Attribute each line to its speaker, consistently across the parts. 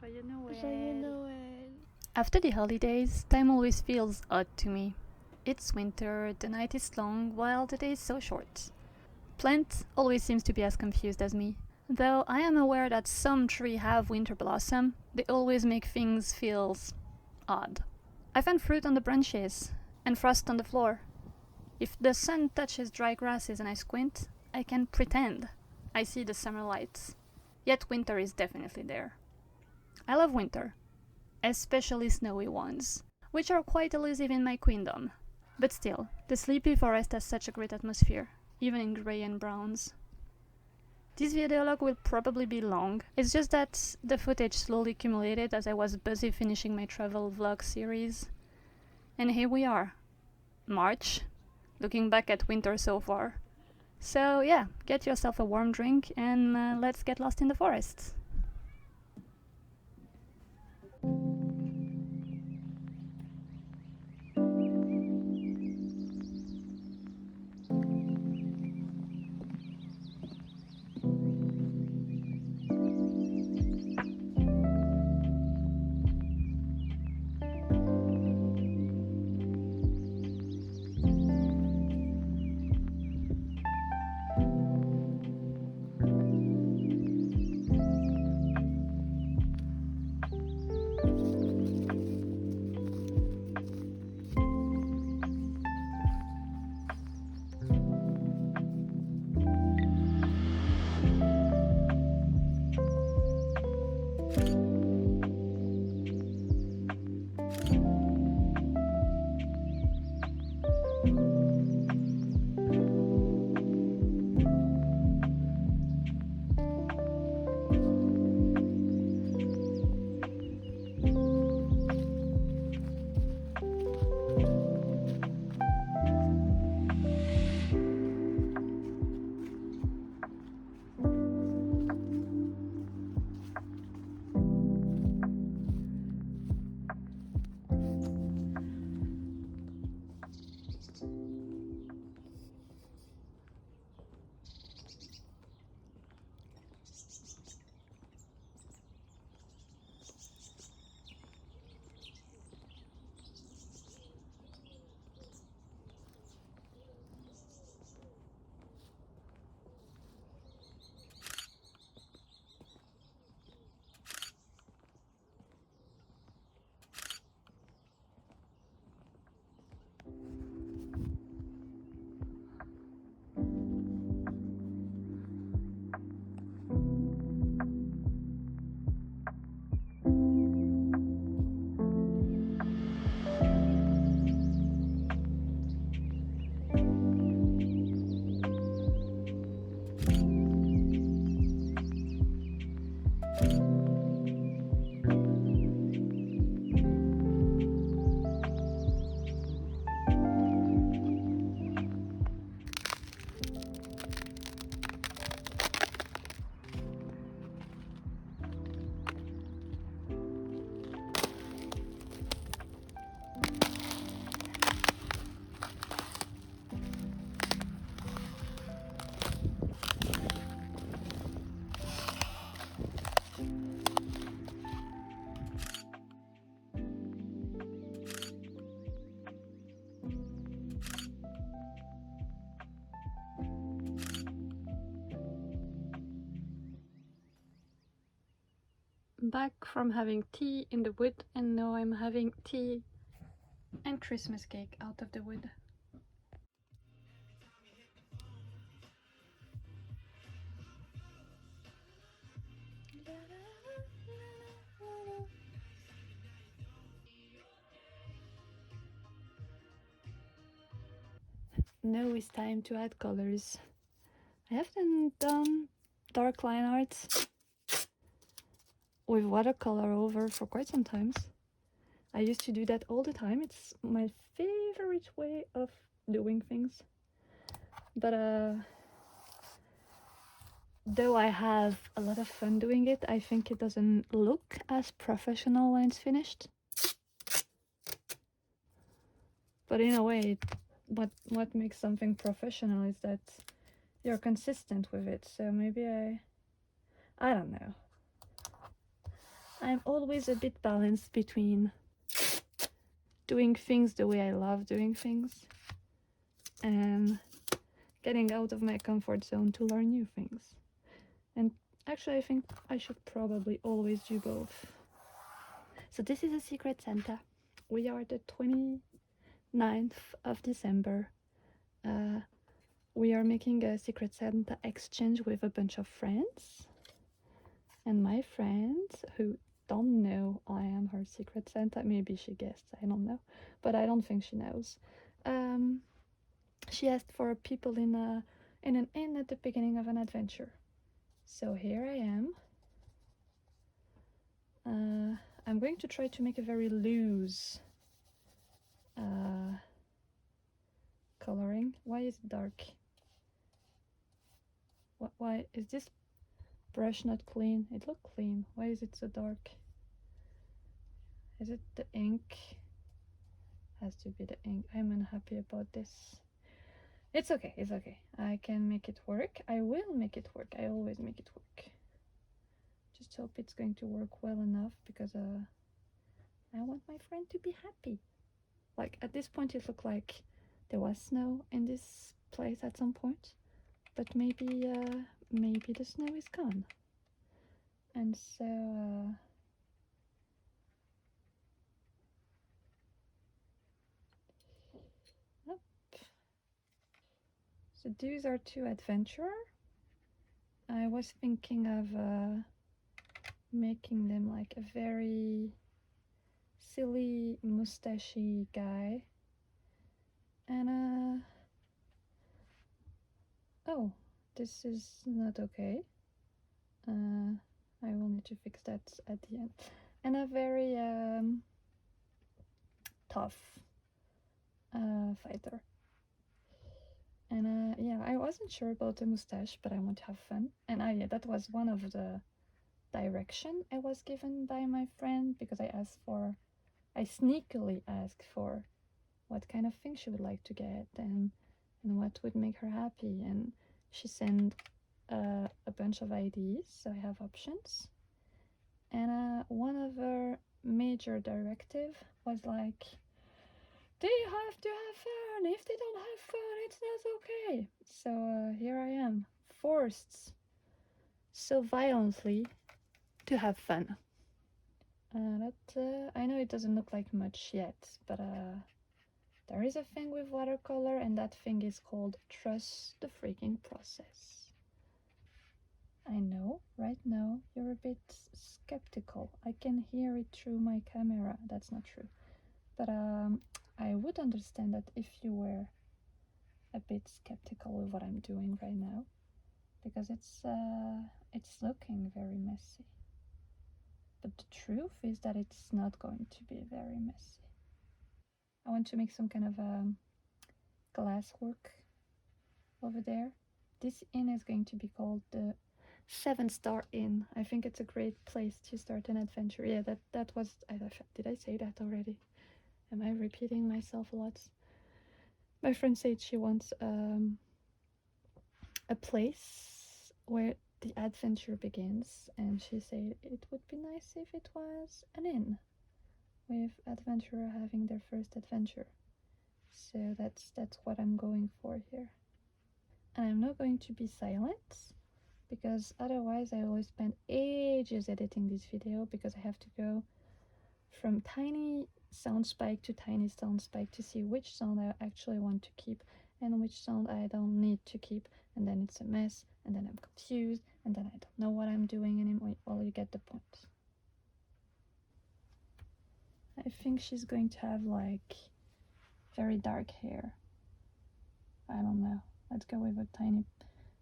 Speaker 1: Joyeux Noël.
Speaker 2: After the holidays, time always feels odd to me. It's winter, the night is long, while the day is so short. Plant always seems to be as confused as me. Though I am aware that some trees have winter blossom, they always make things feel odd. I find fruit on the branches and frost on the floor. If the sun touches dry grasses and I squint, I can pretend I see the summer lights. Yet winter is definitely there. I love winter, especially snowy ones, which are quite elusive in my queendom. But still, the sleepy forest has such a great atmosphere, even in grey and browns. This videolog will probably be long, it's just that the footage slowly accumulated as I was busy finishing my travel vlog series. And here we are, March, looking back at winter so far. So yeah, get yourself a warm drink and let's get lost in the forest. Back from having tea in the wood, and now I'm having tea and Christmas cake out of the wood. Now it's time to add colors. I haven't done dark line arts with watercolor over for quite some times. I used to do that all the time. It's my favorite way of doing things. But though I have a lot of fun doing it, I think it doesn't look as professional when it's finished. But in a way, what makes something professional is that you're consistent with it. So maybe I don't know. I'm always a bit balanced between doing things the way I love doing things and getting out of my comfort zone to learn new things. And actually, I think I should probably always do both. So this is a Secret Santa. We are the 29th of December. We are making a Secret Santa exchange with a bunch of friends. And my friend, who don't know I am her Secret Santa, maybe she guessed, I don't know, but I don't think she knows. She asked for people in an inn at the beginning of an adventure. So here I am. I'm going to try to make a very loose coloring. Why is it dark? Why is this brush not clean? It looked clean. Why is it so dark? Is it the ink? Has to be the ink. I'm unhappy about this. It's okay, it's okay. I can make it work. I will make it work. I always make it work. Just hope it's going to work well enough because I want my friend to be happy. Like at this point it looked like there was snow in this place at some point, but maybe the snow is gone. And so so these are two adventure. I was thinking of making them like a very silly mustachy guy. And oh, this is not okay. I will need to fix that at the end. And a very tough fighter. And yeah, I wasn't sure about the mustache, but I want to have fun. And yeah, that was one of the direction I was given by my friend because I sneakily asked for what kind of thing she would like to get and what would make her happy. And she sent a bunch of ideas, so I have options. And one of her major directive was like, they have to have fun. If they don't have fun, it's not okay. So here I am, forced so violently to have fun. I know it doesn't look like much yet, but there is a thing with watercolor, and that thing is called trust the freaking process. I know, right now, you're a bit skeptical. I can hear it through my camera. That's not true. But I would understand that if you were a bit skeptical with what I'm doing right now, because it's looking very messy. But the truth is that it's not going to be very messy. I want to make some kind of glass work over there. This inn is going to be called the 7-Star Inn. I think it's a great place to start an adventure. Yeah, that was, did I say that already? Am I repeating myself a lot? My friend said she wants a place where the adventure begins, and she said it would be nice if it was an inn with adventurer having their first adventure. So that's what I'm going for here. And I'm not going to be silent because otherwise I always spend ages editing this video because I have to go from tiny sound spike to tiny sound spike to see which sound I actually want to keep and which sound I don't need to keep, and then it's a mess, and then I'm confused, and then I don't know what I'm doing anymore. Well, you get the point. I think she's going to have like very dark hair. I don't know. Let's go with a tiny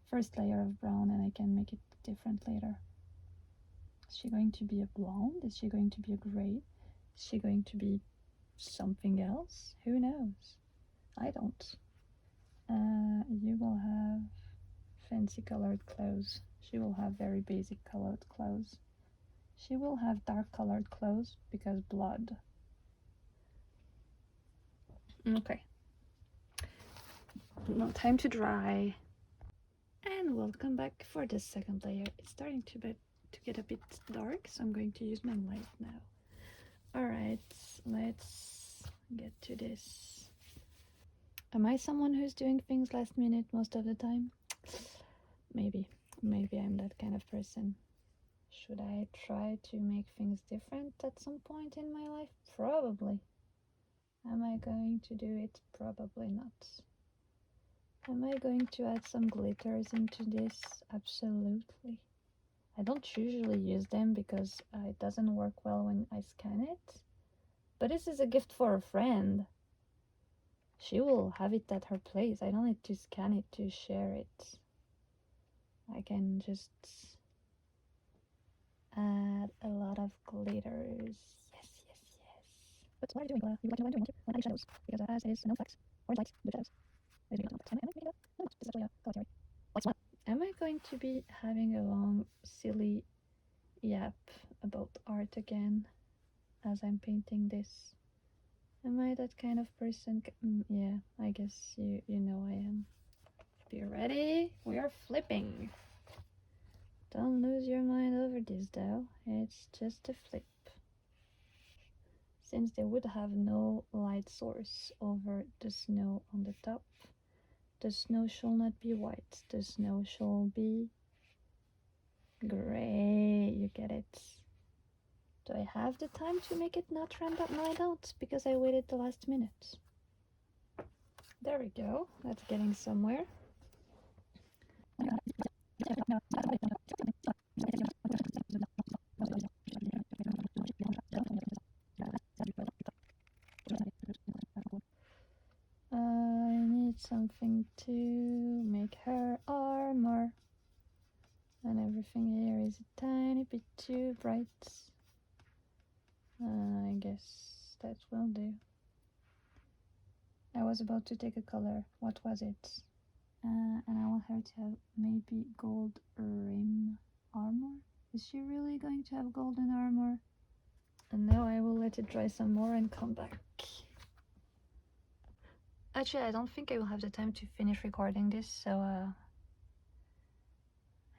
Speaker 2: first layer of brown, and I can make it different later. Is she going to be a blonde? Is she going to be a gray? Is she going to be something else? Who knows? I don't. You will have fancy colored clothes. She will have very basic colored clothes. She will have dark colored clothes because blood. Okay. Now time to dry. And we'll come back for the second layer. It's starting to to get a bit dark, so I'm going to use my light now. Alright, let's get to this. Am I someone who's doing things last minute most of the time? Maybe I'm that kind of person. Should I try to make things different at some point in my life? Probably. Am I going to do it? Probably not. Am I going to add some glitters into this? Absolutely. I don't usually use them because it doesn't work well when I scan it. But this is a gift for a friend. She will have it at her place. I don't need to scan it to share it. I can just add a lot of glitters. Yes. But what are you doing, Clara? You would like to want to add shadows because as it is no flex or light blue shadows. Am I going to be having a long silly yap about art again as I'm painting this? Am I that kind of person? Yeah, I guess you know I am. Be ready? We are flipping. Don't lose your mind over this though, it's just a flip. Since they would have no light source over the snow on the top, the snow shall not be white, the snow shall be gray. You get it. Do I have the time to make it not random? No, I don't, because I waited the last minute. There we go, that's getting somewhere. I need something to make her armor. And everything here is a tiny bit too bright. I guess that will do. I was about to take a color. What was it? And I want her to have maybe gold rim armor. Is she really going to have golden armor? And now I will let it dry some more and come back. Actually, I don't think I will have the time to finish recording this, so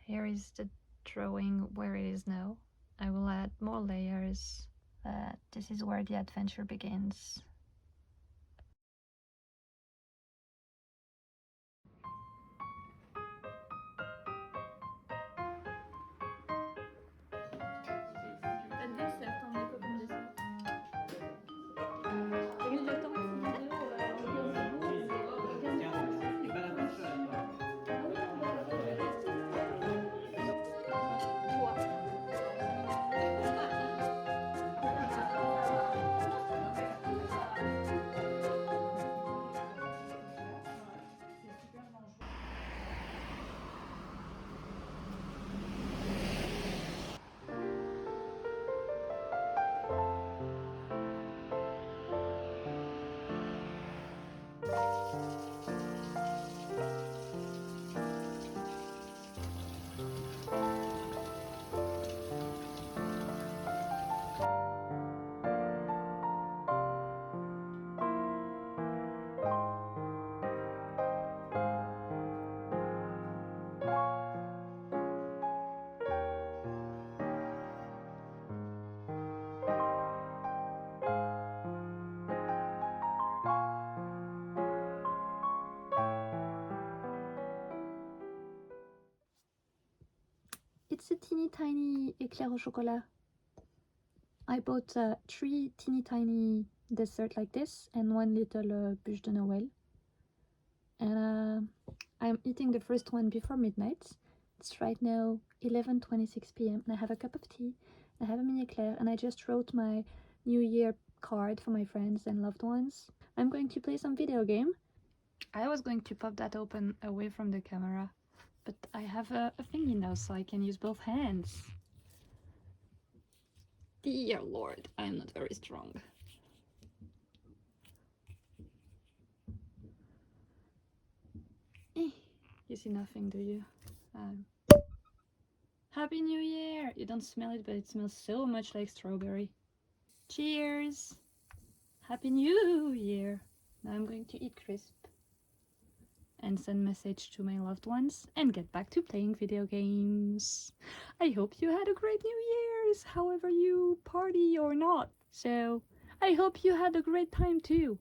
Speaker 2: here is the drawing where it is now. I will add more layers. This is where the adventure begins. It's a teeny tiny éclair au chocolat. I bought 3 teeny tiny desserts like this and 1 little bûche de Noël. And I'm eating the first one before midnight. It's right now 11:26 p.m. and I have a cup of tea, I have a mini éclair, and I just wrote my New Year card for my friends and loved ones. I'm going to play some video game. I was going to pop that open away from the camera, but I have a thingy now, so I can use both hands. Dear Lord, I'm not very strong. You see nothing, do you? Happy New Year! You don't smell it, but it smells so much like strawberry. Cheers! Happy New Year! Now I'm going to eat crisp. and send message to my loved ones and get back to playing video games. I hope you had a great New Year's, however you party or not. So I hope you had a great time too.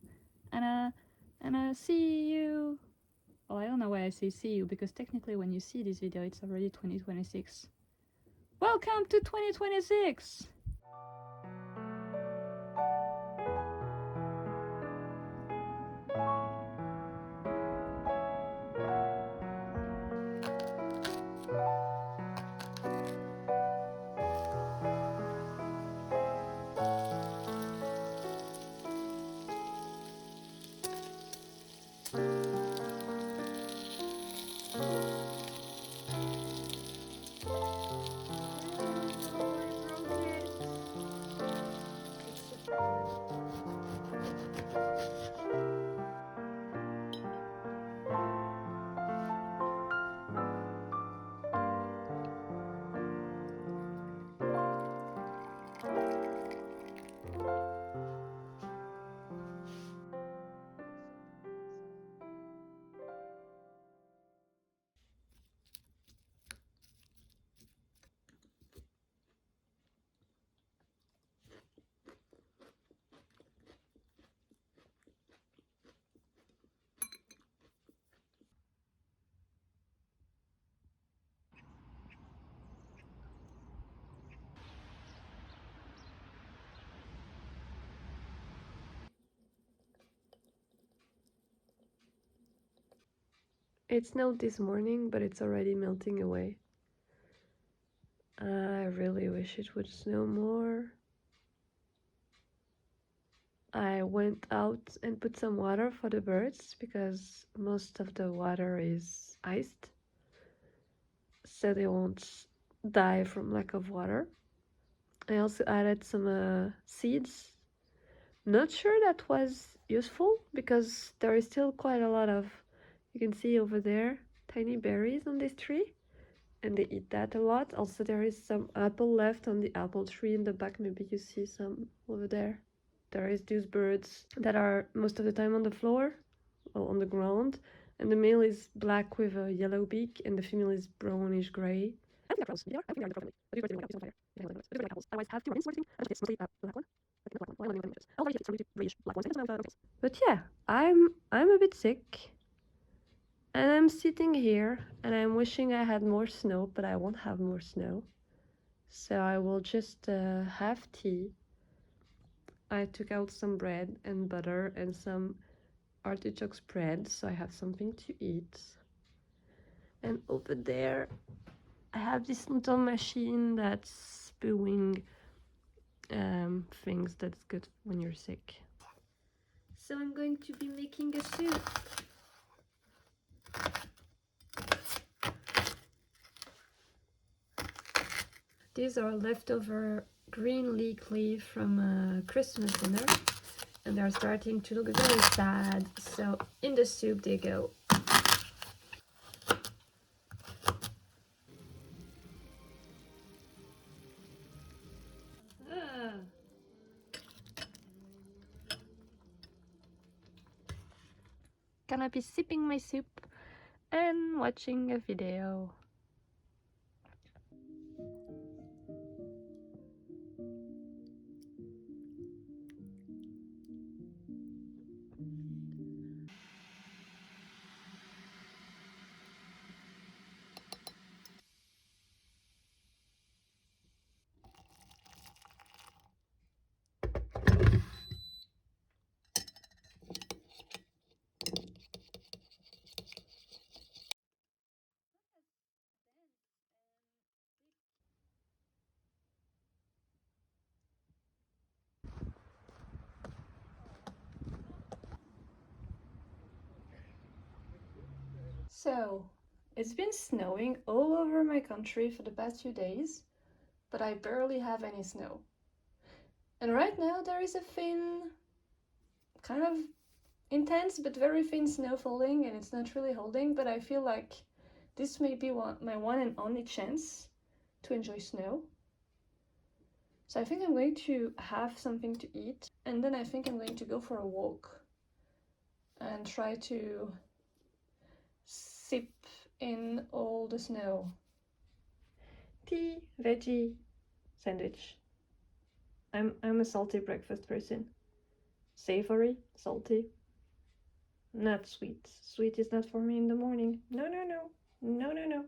Speaker 2: And see you. Well, I don't know why I say see you, because technically when you see this video it's already 2026. Welcome to 2026!
Speaker 1: It snowed this morning, but it's already melting away. I really wish it would snow more. I went out and put some water for the birds because most of the water is iced, so they won't die from lack of water. I also added some seeds. Not sure that was useful because there is still quite a lot of, you can see over there, tiny berries on this tree, and they eat that a lot. Also, there is some apple left on the apple tree in the back. Maybe you see some over there. There is these birds that are most of the time on the floor or on the ground, and the male is black with a yellow beak and the female is brownish gray. I think they're crows. I think they're crows. But these birds don't fire. These are like apples. Otherwise, have two ones sorting, and it's mostly black one. Black one. Oh, it's really grayish black ones. But yeah, I'm a bit sick, and I'm sitting here, and I'm wishing I had more snow, but I won't have more snow. So I will just have tea. I took out some bread and butter and some artichoke spread, so I have something to eat. And over there, I have this little machine that's spewing things that's good when you're sick. So I'm going to be making a soup. These are leftover green leek leaf from a Christmas dinner, and they're starting to look very sad, so in the soup they go. Gonna be sipping my soup and watching a video. So, it's been snowing all over my country for the past few days, but I barely have any snow. And right now there is a thin, kind of intense but very thin snow falling, and it's not really holding, but I feel like this may be my one and only chance to enjoy snow. So I think I'm going to have something to eat, and then I think I'm going to go for a walk and try to
Speaker 2: sip in all the snow.
Speaker 1: Tea, veggie, sandwich. I'm a salty breakfast person. Savory, salty. Not sweet. Sweet is not for me in the morning. No, no, no. No, no, no.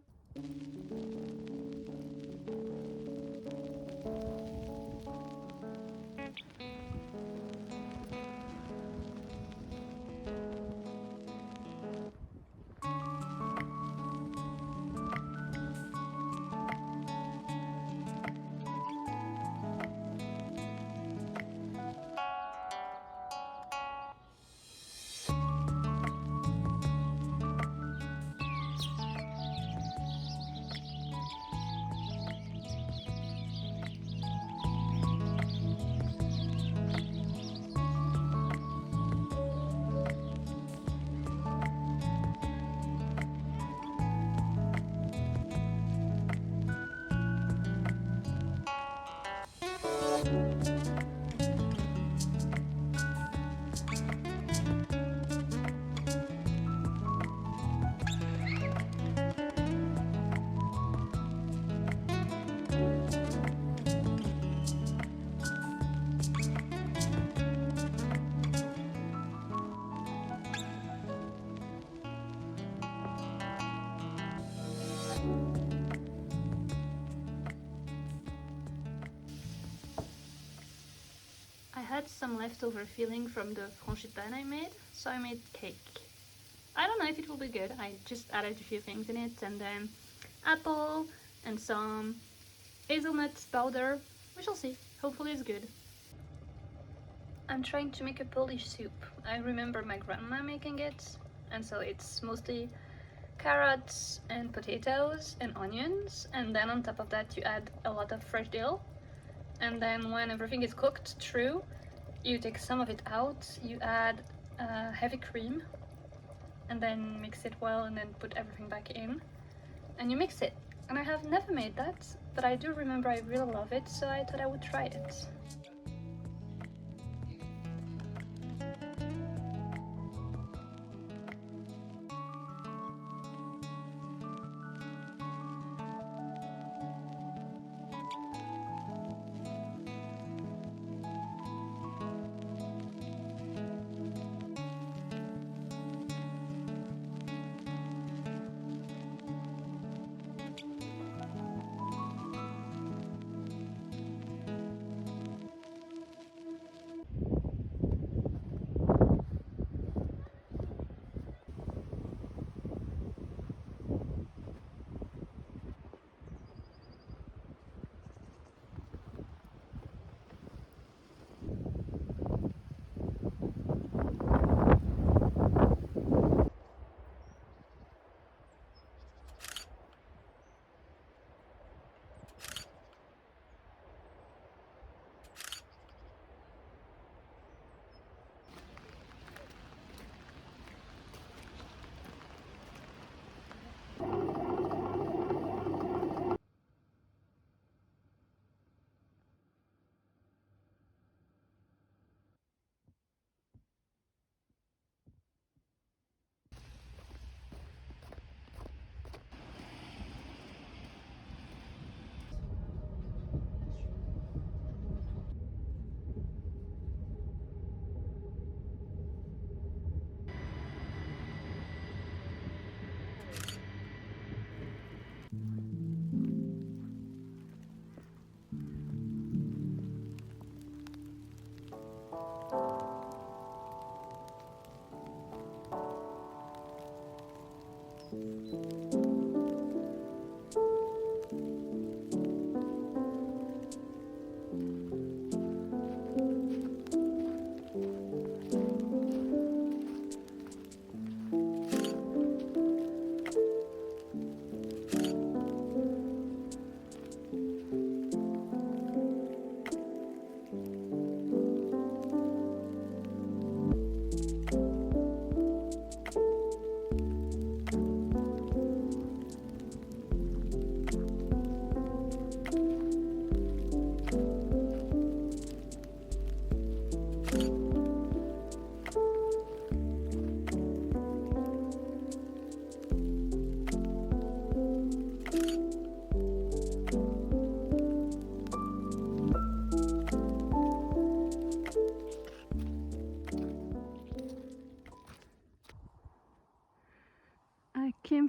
Speaker 2: I had some leftover filling from the frangipane I made, so I made cake. I don't know if it will be good. I just added a few things in it, and then apple and some hazelnut powder. We shall see. Hopefully it's good. I'm trying to make a Polish soup. I remember my grandma making it, and so it's mostly carrots and potatoes and onions, and then on top of that you add a lot of fresh dill. And then when everything is cooked through, you take some of it out, you add heavy cream, and then mix it well, and then put everything back in, and you mix it. And I have never made that, but I do remember I really love it, so I thought I would try it.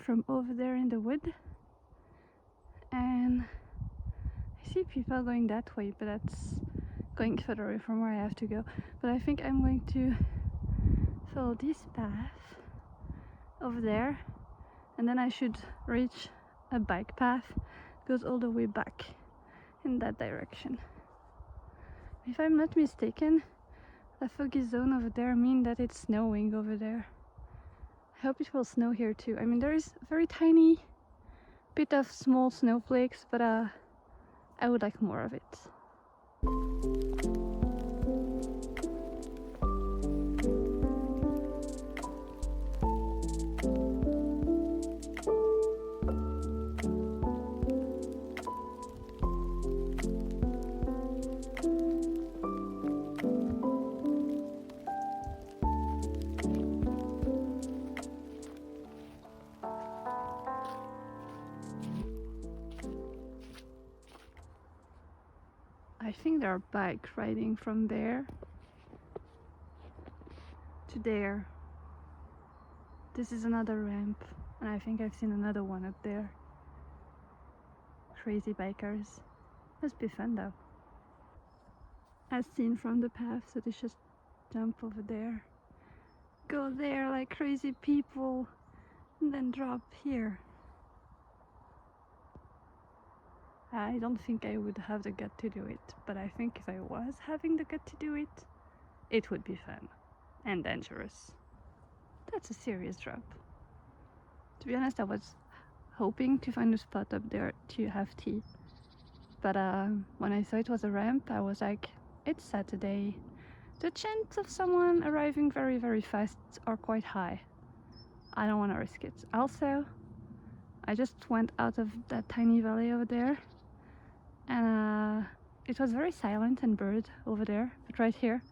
Speaker 2: from over there in the wood, and I see people going that way, but that's going further away from where I have to go. But I think I'm going to follow this path over there, and then I should reach a bike path that goes all the way back in that direction. If I'm not mistaken, the foggy zone over there means that it's snowing over there. I hope it will snow here too. I mean, there is a very tiny bit of small snowflakes, but I would like more of it. I think there are bike riding from there to there. This is another ramp, and I think I've seen another one up there. Crazy bikers. Must be fun though. As seen from the path, so they just jump over there, go there like crazy people, and then drop here. I don't think I would have the gut to do it, but I think if I was having the gut to do it, it would be fun and dangerous. That's a serious drop. To be honest, I was hoping to find a spot up there to have tea, but when I saw it was a ramp, I was like, it's Saturday. The chance of someone arriving very, very fast are quite high. I don't want to risk it. Also, I just went out of that tiny valley over there, and it was very silent and bird over there, but right here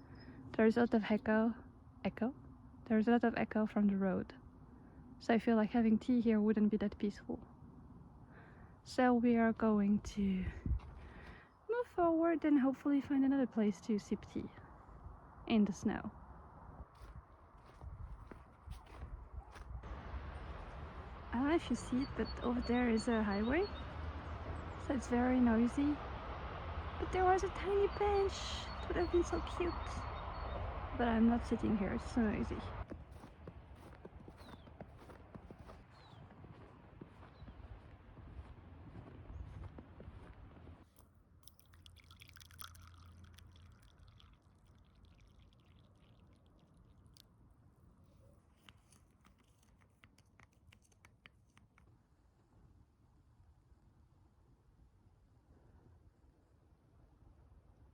Speaker 2: there's a lot of echo. There's a lot of echo from the road, so I feel like having tea here wouldn't be that peaceful. So we are going to move forward and hopefully find another place to sip tea in the snow. I don't know if you see it, but over there is a highway, so it's very noisy. But there was a tiny bench. It would have been so cute. But I'm not sitting here, it's so noisy.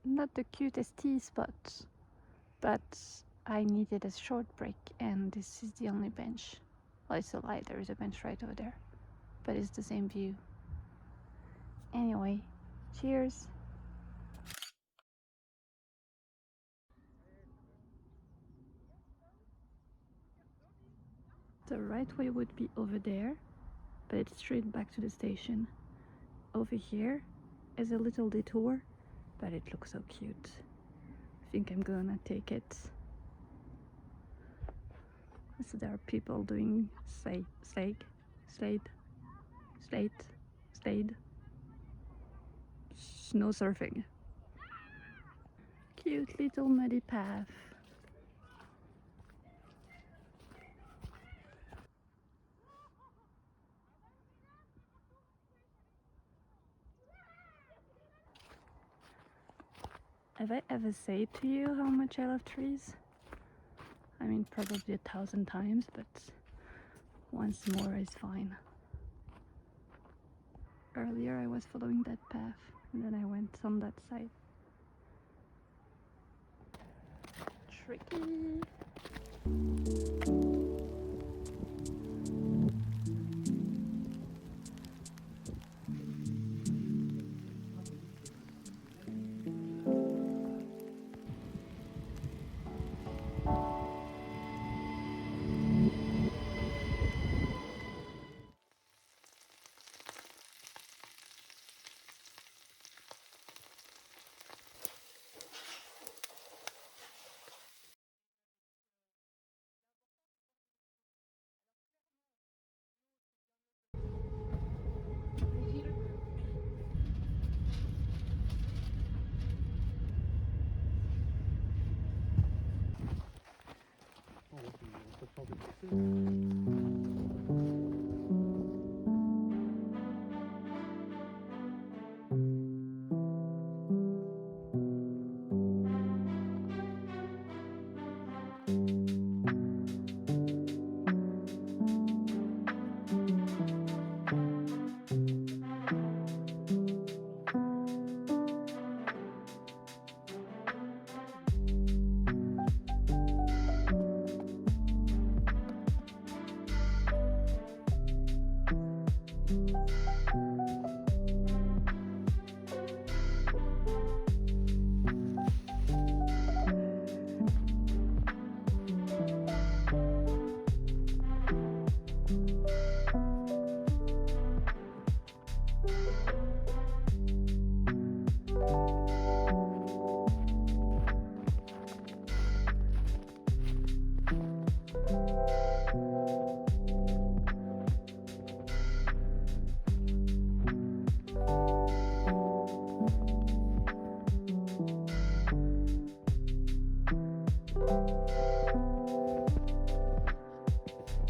Speaker 2: Not the cutest tea spot, but I needed a short break, and this is the only bench. Well, it's a lie, there is a bench right over there, but it's the same view. Anyway, cheers! The right way would be over there, but it's straight back to the station. Over here is a little detour, but it looks so cute. I think I'm gonna take it. So there are people doing slade, snow surfing. Cute little muddy path. Have I ever said to you how much I love trees? I mean, probably 1,000 times, but once more is fine. Earlier I was following that path, and then I went on that side. Tricky!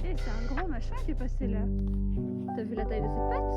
Speaker 3: Eh, c'est un gros machin qui est passé là.
Speaker 1: T'as vu la taille de cette patte?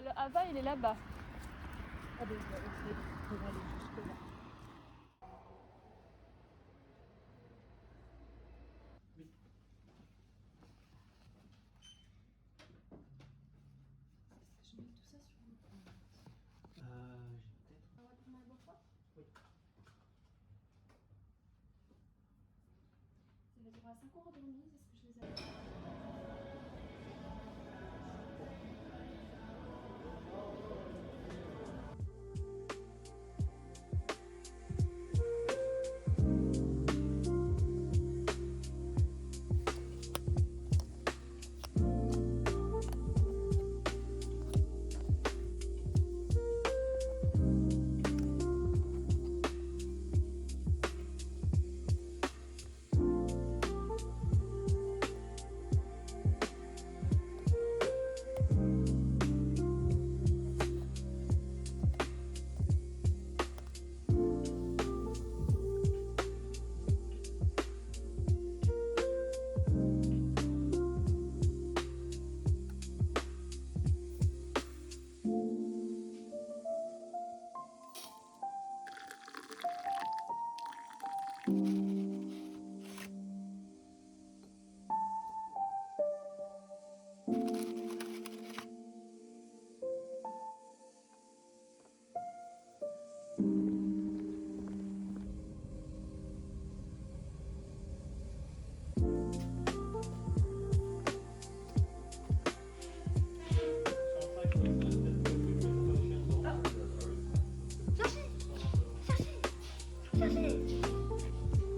Speaker 2: Le Hava, il est là-bas.
Speaker 3: Ah ben, je vais essayer de aller jusque là.
Speaker 4: Je mets tout ça sur une pointe.
Speaker 5: J'ai peut-être.
Speaker 4: On va prendre un bon fois.
Speaker 5: Oui.
Speaker 4: Ça va durer à 5 euros de remise, est-ce que je les ai?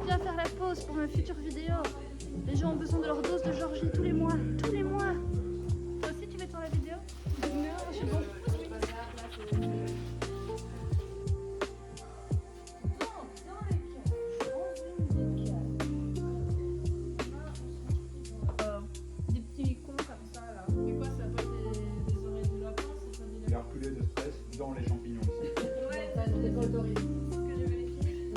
Speaker 3: Viens faire la pause pour ma future vidéo. Les gens ont besoin de leur dose de Georgie tous les mois. Tous les mois. Toi aussi, tu veux faire la vidéo? Non, je suis bon. Des petits cons comme ça là.
Speaker 4: Mais quoi, ça pas des oreilles de lapin, c'est pas des
Speaker 5: Il a reculé de stress dans les champignons ici.
Speaker 4: Ouais, ça c'est pas autorisé. C'est ce que j'ai vérifié.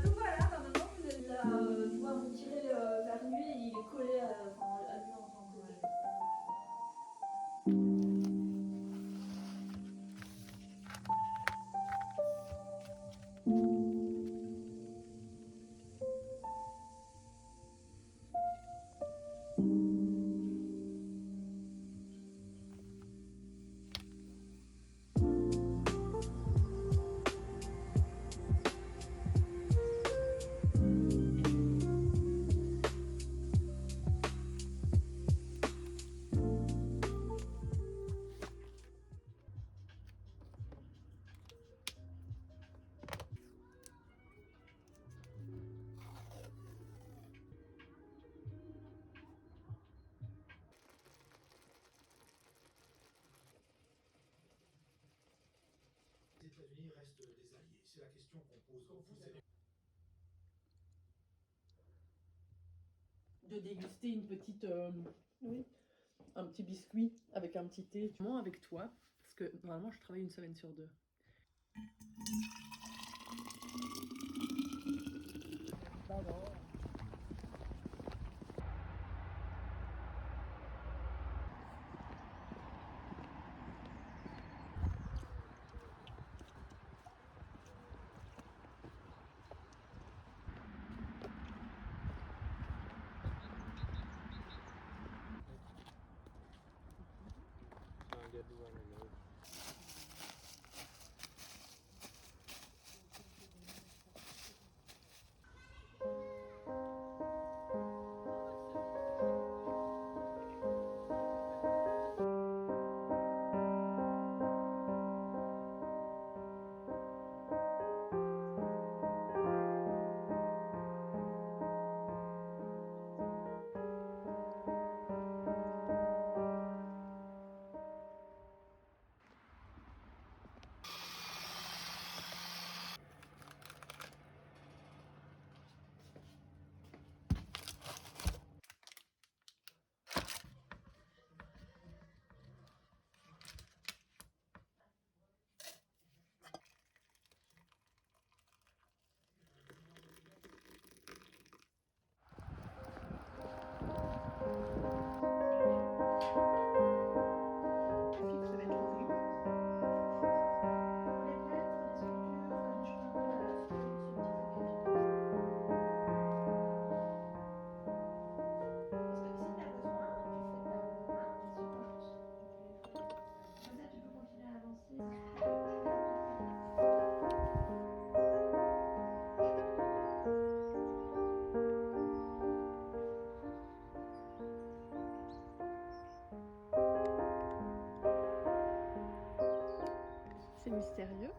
Speaker 4: Donc voilà, maintenant vous allez pouvoir vous tirer vers lui et il est collé à lui en tant que.
Speaker 6: De déguster une petite, oui, un petit biscuit avec un petit thé. Moi avec toi, parce que normalement je travaille une semaine sur deux.
Speaker 1: C'est mystérieux.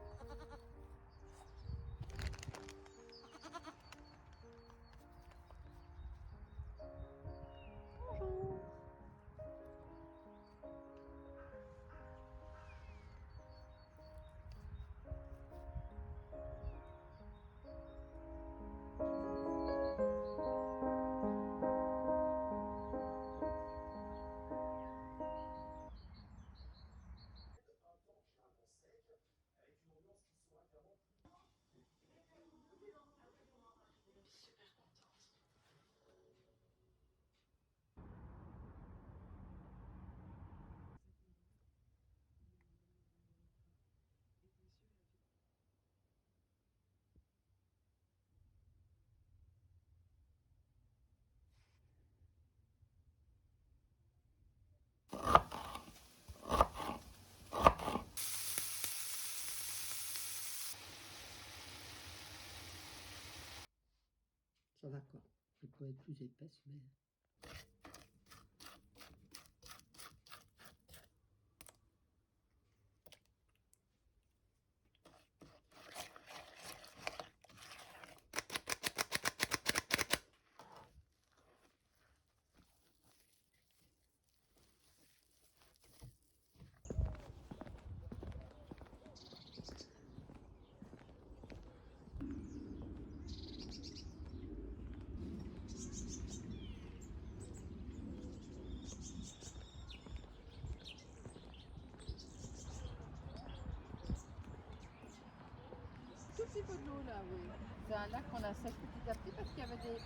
Speaker 7: Ça va quoi. Elle pourrait être plus épaisse, mais.
Speaker 6: Tout petit peu de l'eau là, oui. C'est un lac qu'on a sec petit à petit parce qu'il y avait des.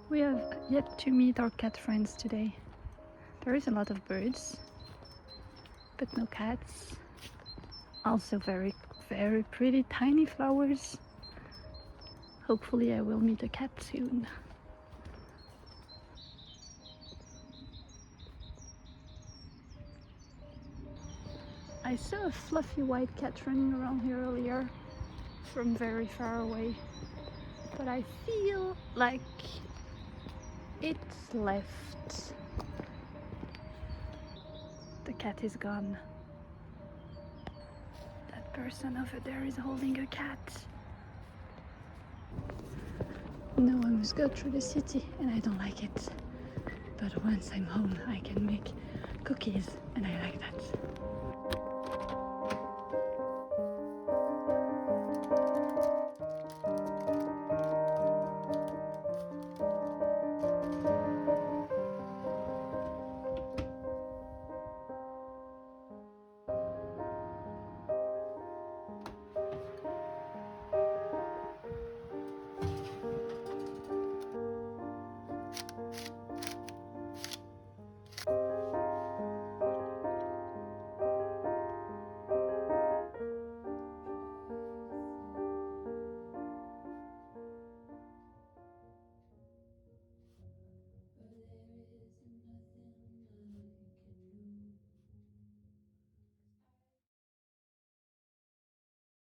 Speaker 2: We have yet to meet our cat friends today. There is a lot of birds, but no cats. Also very, very pretty tiny flowers. Hopefully I will meet a cat soon.
Speaker 3: I saw a fluffy white cat running around here earlier from very far away, but I feel like it's left. The cat is gone. That person over there is holding a cat. No, I must go through the city and I don't like it. But once I'm home, I can make cookies and I like that.